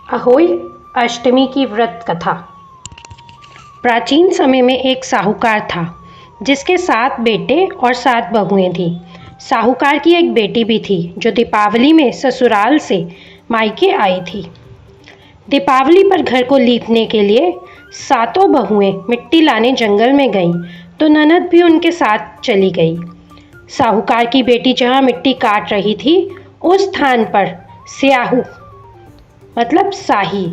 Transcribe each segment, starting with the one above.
अहोई अष्टमी की व्रत कथा। प्राचीन समय में एक साहूकार था जिसके 7 बेटे और 7 बहुएं थीं। साहूकार की एक बेटी भी थी जो दीपावली में ससुराल से मायके आई थी। दीपावली पर घर को लीपने के लिए 7 बहुएं मिट्टी लाने जंगल में गईं तो ननद भी उनके साथ चली गई। साहूकार की बेटी जहाँ मिट्टी काट रही थी उस स्थान पर स्याहू मतलब साही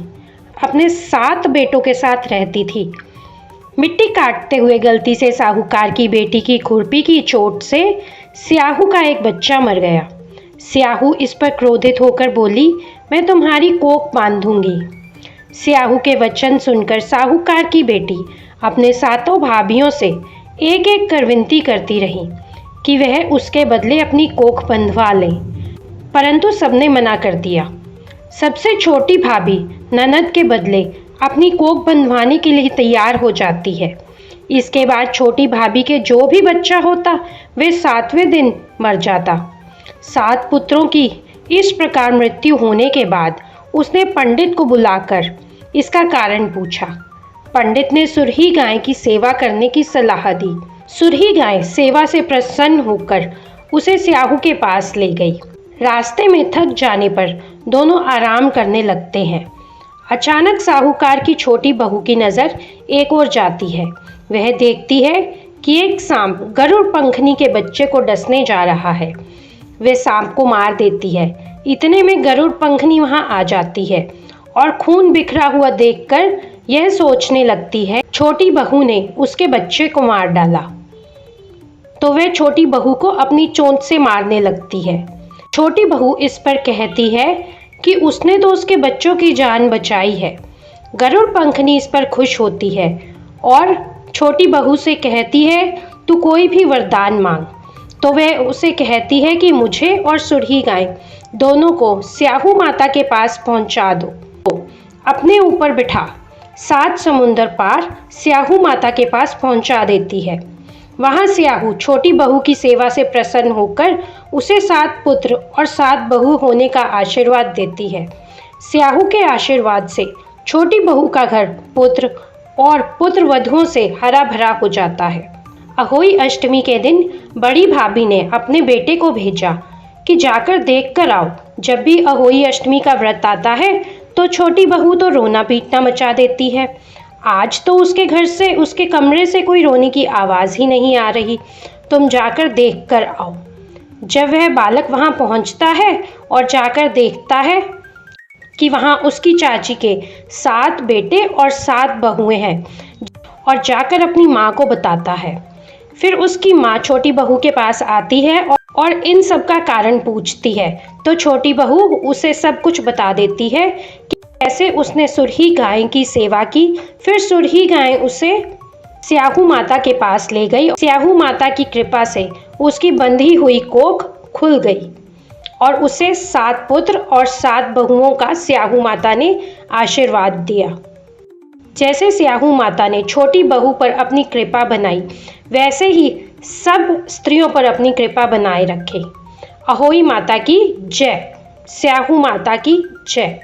अपने 7 बेटों के साथ रहती थी। मिट्टी काटते हुए गलती से साहूकार की बेटी की खुरपी की चोट से स्याहू का एक बच्चा मर गया। स्याहू इस पर क्रोधित होकर बोली, मैं तुम्हारी कोख बांधूंगी। स्याहू के वचन सुनकर साहूकार की बेटी अपने 7 भाभियों से एक एक कर विनती करती रही कि वह उसके बदले अपनी कोख बंधवा लें, परंतु सबने मना कर दिया। सबसे छोटी भाभी ननद के बदले अपनी कोख बंधवाने के लिए तैयार हो जाती है। इसके बाद छोटी भाभी के जो भी बच्चा होता वे 7वें दिन मर जाता। 7 पुत्रों की इस प्रकार मृत्यु होने के बाद उसने पंडित को बुलाकर इसका कारण पूछा। पंडित ने सुरही गाय की सेवा करने की सलाह दी। सुरही गाय सेवा से प्रसन्न होकर उसे स्याहू के पास ले गई। रास्ते में थक जाने पर दोनों आराम करने लगते हैं। अचानक साहूकार की छोटी बहू की नज़र एक ओर जाती है। वह देखती है कि एक सांप गरुड़ पंखनी के बच्चे को डसने जा रहा है। वह सांप को मार देती है। इतने में गरुड़ पंखनी वहां आ जाती है और खून बिखरा हुआ देखकर यह सोचने लगती है छोटी बहू ने उसके बच्चे को मार डाला, तो वह छोटी बहू को अपनी चोंच से मारने लगती है। छोटी बहू इस पर कहती है कि उसने तो उसके बच्चों की जान बचाई है। गरुड़ पंखनी इस पर खुश होती है और छोटी बहू से कहती है, तू कोई भी वरदान मांग। तो वह उसे कहती है कि मुझे और सुरही गाय दोनों को स्याहू माता के पास पहुंचा दो, अपने ऊपर बिठा 7 समुंदर पार स्याहू माता के पास पहुंचा देती है। वहाँ स्याहू छोटी बहू की सेवा से प्रसन्न होकर उसे 7 पुत्र और 7 बहू होने का आशीर्वाद देती है। स्याहू के आशीर्वाद से छोटी बहू का घर पुत्र और पुत्र वधुओं से हरा भरा हो जाता है। अहोई अष्टमी के दिन बड़ी भाभी ने अपने बेटे को भेजा कि जाकर देख कर आओ। जब भी अहोई अष्टमी का व्रत आता है तो छोटी बहू तो रोना पीटना मचा देती है। आज तो उसके घर से उसके कमरे से कोई रोने की आवाज़ ही नहीं आ रही। तुम जाकर देख कर आओ। जब वह बालक वहाँ पहुँचता है और जाकर देखता है कि वहाँ उसकी चाची के 7 बेटे और 7 बहुएं हैं और जाकर अपनी माँ को बताता है। फिर उसकी माँ छोटी बहू के पास आती है और इन सब का कारण पूछती है तो छोटी बहू उसे सब कुछ बता देती है कि कैसे उसने सुरही गाय की सेवा की। फिर सुरही गाय उसे स्याहू माता के पास ले गई। स्याहू माता की कृपा से उसकी बंधी हुई कोख खुल गई और उसे 7 पुत्र और 7 बहुओं का स्याहू माता ने आशीर्वाद दिया। जैसे स्याहू माता ने छोटी बहू पर अपनी कृपा बनाई, वैसे ही सब स्त्रियों पर अपनी कृपा बनाए रखे। अहोई माता की जय। स्याहू माता की जय।